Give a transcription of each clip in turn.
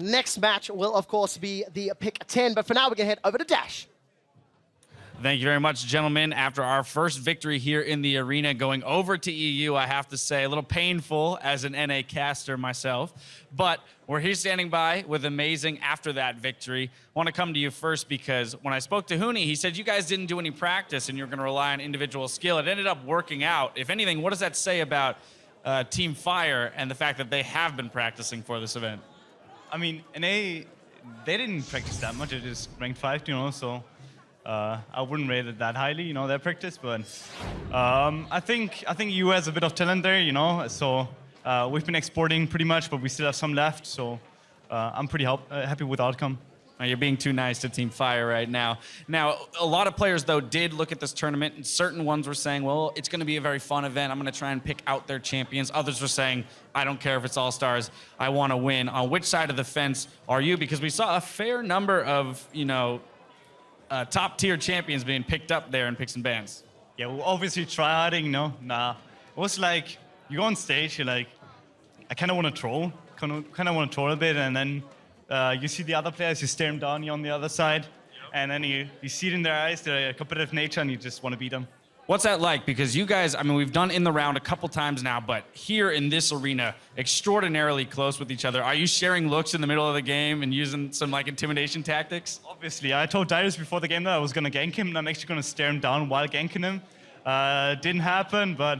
next match will, of course, be the pick 10. But for now, we're going to head over to Dash. Thank you very much, gentlemen. After our first victory here in the arena, going over to EU, I have to say, a little painful as an NA caster myself. But we're here standing by with amazing after that victory. I want to come to you first because when I spoke to Huni, he said you guys didn't do any practice and you're going to rely on individual skill. It ended up working out. If anything, what does that say about Team Fire and the fact that they have been practicing for this event? I mean, NA, they didn't practice that much. It is ranked 5, you know, so I wouldn't rate it that highly, you know, their practice. But I think EU has a bit of talent there, you know. So we've been exporting pretty much, but we still have some left. So I'm pretty happy with the outcome. You're being too nice to Team Fire right now. Now, a lot of players, though, did look at this tournament, and certain ones were saying, well, it's going to be a very fun event. I'm going to try and pick out their champions. Others were saying, I don't care if it's All-Stars. I want to win. On which side of the fence are you? Because we saw a fair number of, you know, top-tier champions being picked up there in Picks and Bans. Yeah, we'll obviously try harding, you know. Nah, it was like, you go on stage, you're like, I kind of want to troll. Kind of want to troll a bit, and then you see the other players, you stare them down, you're on the other side, and then you see it in their eyes, their competitive nature, and you just want to beat them. What's that like? Because you guys, I mean, we've done in the round a couple times now, but here in this arena, extraordinarily close with each other. Are you sharing looks in the middle of the game and using some like intimidation tactics? Obviously, I told Darius before the game that I was going to gank him, and I'm actually going to stare him down while ganking him. Didn't happen, but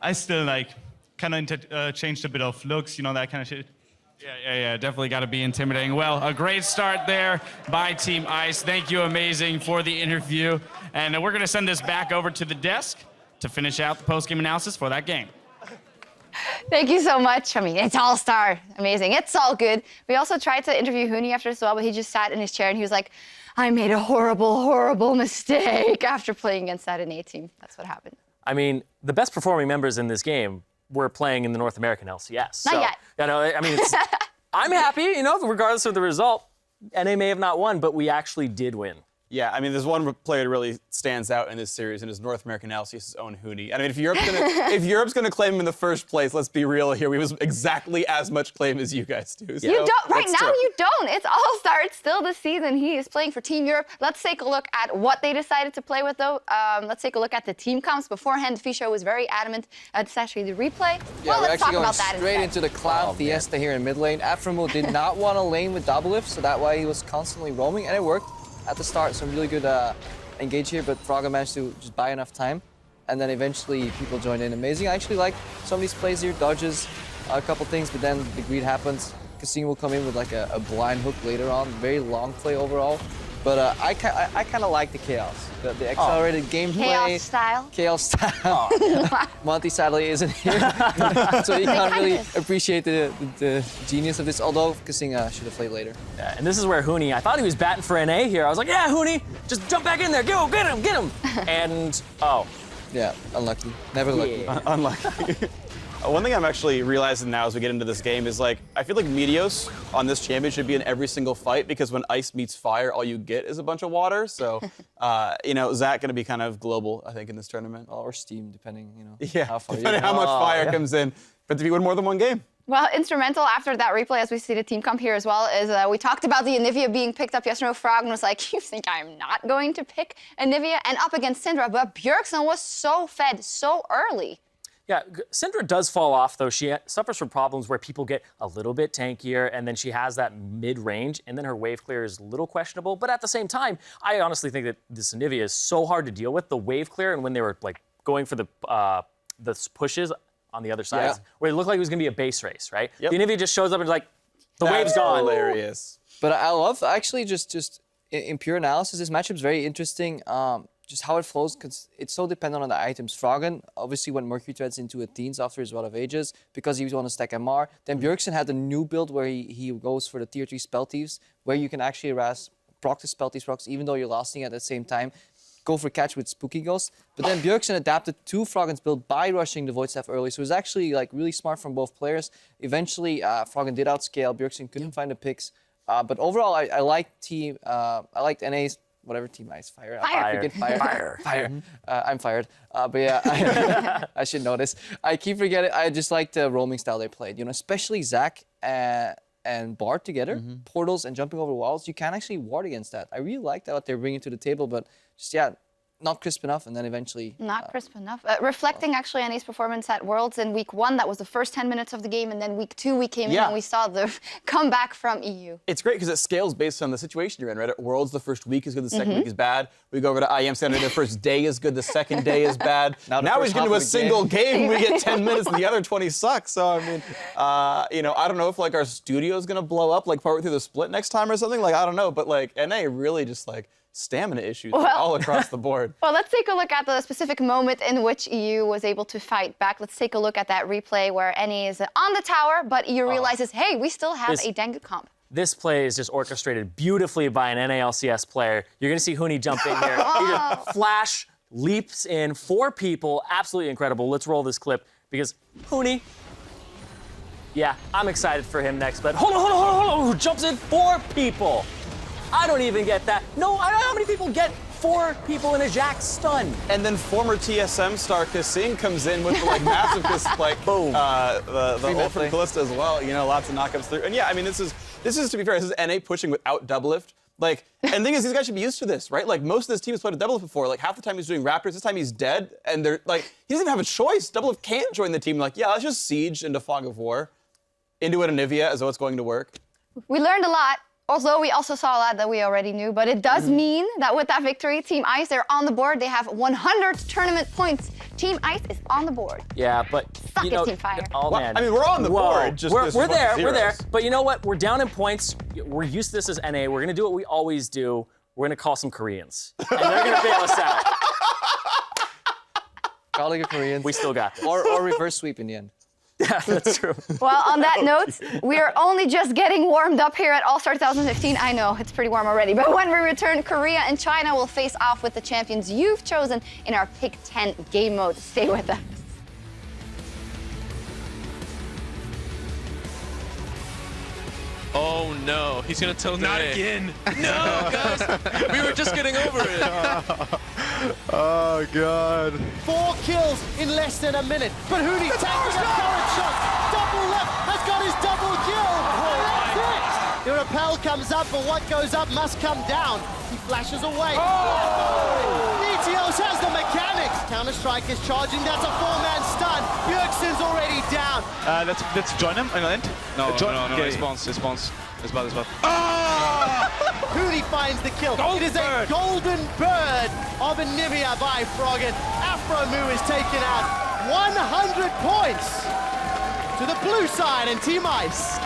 I still like kind of changed a bit of looks, you know, that kind of shit. Yeah, definitely got to be intimidating. Well, a great start there by Team Ice. Thank you, amazing, for the interview. And we're going to send this back over to the desk to finish out the post-game analysis for that game. Thank you so much. I mean, it's All-Star. Amazing. It's all good. We also tried to interview Huni after as well, but he just sat in his chair and he was like, I made a horrible, horrible mistake after playing against that NA team. That's what happened. I mean, the best performing members in this game were playing in the North American LCS. Not yet. You know, I mean, I'm happy, you know, regardless of the result. NA may have not won, but we actually did win. Yeah, I mean, there's one player that really stands out in this series, and is North American LCS's own Huni. I mean, if Europe's gonna claim him in the first place, let's be real here. We have exactly as much claim as you guys do. So You don't. Right now, true. you don't. It's All-Star. It's still the season. He is playing for Team Europe. Let's take a look at what they decided to play with, though. Let's take a look at the team comps. Beforehand, Fisho was very adamant. It's actually the replay. Yeah, well, we're let's actually talk going about that straight instead. into the Cloud Fiesta here in mid lane. Aframo did not want to lane with double lift, so that why he was constantly roaming, and it worked at the start. Some really good engage here, but Frogger managed to just buy enough time, and then eventually people joined in. Amazing. I actually like some of these plays here, dodges a couple things, but then the greed happens. Casino will come in with like a blind hook later on. Very long play overall, but I kind of like the chaos, the accelerated gameplay. Chaos style. Chaos style. Monty sadly isn't here, so he can't really appreciate the genius of this, although Casino should have played later. Yeah, and this is where Huni, I thought he was batting for NA here. I was like, yeah, Huni, just jump back in there. Go, get him. And, oh. Yeah, unlucky. Never lucky. Yeah. Unlucky. One thing I'm actually realizing now as we get into this game is, like, I feel like Meteos on this champion should be in every single fight, because when ice meets fire, all you get is a bunch of water. So, you know, Zach going to be kind of global, I think, in this tournament. Or Steam, depending, you know, Yeah, how far depending how much fire comes in. But to be win more than one game. Well, instrumental after that replay, as we see the team comp here as well, is we talked about the Anivia being picked up yesterday. Frog was like, you think I'm not going to pick Anivia? And up against Syndra, but Bjergsen was so fed so early. Yeah, Syndra does fall off, though. She suffers from problems where people get a little bit tankier, and then she has that mid-range, and then her wave clear is a little questionable. But at the same time, I honestly think that this Anivia is so hard to deal with. The wave clear, and when they were like going for the pushes on the other side, where it looked like it was going to be a base race, right? Yep. The Anivia just shows up and is like, the wave's gone. Hilarious. But I love, actually, just in pure analysis, this matchup's very interesting. Just how it flows, because it's so dependent on the items. Froggen obviously went Mercury Threads into Athenes after his Rod of Ages because he was on to stack MR. Then Bjergsen had a new build where he goes for the tier 3 Spell Thieves, where you can actually proc the Spell Thieves procs even though you're lasting at the same time. Go for catch with Spooky Ghost. But then Bjergsen adapted to Froggen's build by rushing the Void Staff early. So it was actually like really smart from both players. Eventually, Froggen did outscale. Bjergsen couldn't find the picks. But overall, I liked NA's whatever team Ice. Fire. I'm fired. But yeah, I should know this. I keep forgetting. I just like the roaming style they played. You know, especially Zach. and Bard together, portals and jumping over walls, you can actually ward against that. I really like that what they're bringing to the table, but just, yeah, not crisp enough, and then eventually... Not crisp enough. Reflecting actually NA's performance at Worlds in week 1, that was the first 10 minutes of the game, and then week 2 we came in and we saw the comeback from EU. It's great because it scales based on the situation you're in, right? At Worlds, the first week is good, the second week is bad. We go over to IEM Center, the first day is good, the second day is bad. Now we get into a single game, we get 10 minutes, and the other 20 sucks. So, I mean, you know, I don't know if, like, our studio's going to blow up, like, partway through the split next time or something. Like, I don't know, but, like, NA really just, like, stamina issues all across the board. Well, let's take a look at the specific moment in which EU was able to fight back. Let's take a look at that replay where NA is on the tower, but EU realizes, hey, we still have a dang good comp. This play is just orchestrated beautifully by an NA LCS player. You're going to see Huni jump in here. He just flash, leaps in, 4 people. Absolutely incredible. Let's roll this clip because Huni, yeah, I'm excited for him next, but hold on. Who jumps in 4 people? I don't even get that. No, I don't know how many people get 4 people in a Jack stun. And then former TSM star Kasing comes in with the, like, massive like boom, the ult from Kalista as well. You know, lots of knockups through. And yeah, I mean, this is to be fair, this is NA pushing without double lift. Like, and the thing is, these guys should be used to this, right? Like, most of this team has played with double lift before. Like, half the time he's doing Raptors, this time he's dead, and they're like, he doesn't even have a choice. Double lift can't join the team. Like, yeah, let's just siege into Fog of War, into an Anivia as though it's going to work. We learned a lot. Although we also saw a lot that we already knew, but it does mean that with that victory, Team Ice, they're on the board. They have 100 tournament points. Team Ice is on the board. Yeah, but Suck you it, know, Team Fire. oh man, I mean, we're on the board. Just we're there. But you know what? We're down in points. We're used to this as NA. We're gonna do what we always do. We're gonna call some Koreans, and they're gonna bail us out. Calling a Korean. We still got this. Or reverse sweep in the end. Yeah, that's true. Well, on that note, we are only just getting warmed up here at All-Star 2015. I know, it's pretty warm already. But when we return, Korea and China will face off with the champions you've chosen in our Pick 10 game mode. Stay with us. Oh no, he's gonna tell not again. No, guys, we were just getting over it. Oh god. 4 kills in less than a minute. But Huni takes a turret shot. Double left has got his double kill. And that's it. The rappel comes up, but what goes up must come down. He flashes away. Meteos has the mechanics. Counter-Strike is charging. That's a 4-man stun. Bjergsen's already down. Let's join him on end. No, Okay. response. It's bad. Huni finds the kill. It is a golden bird of Anivia by Froggen. Afromu is taken out. 100 points to the blue side and Team Ice.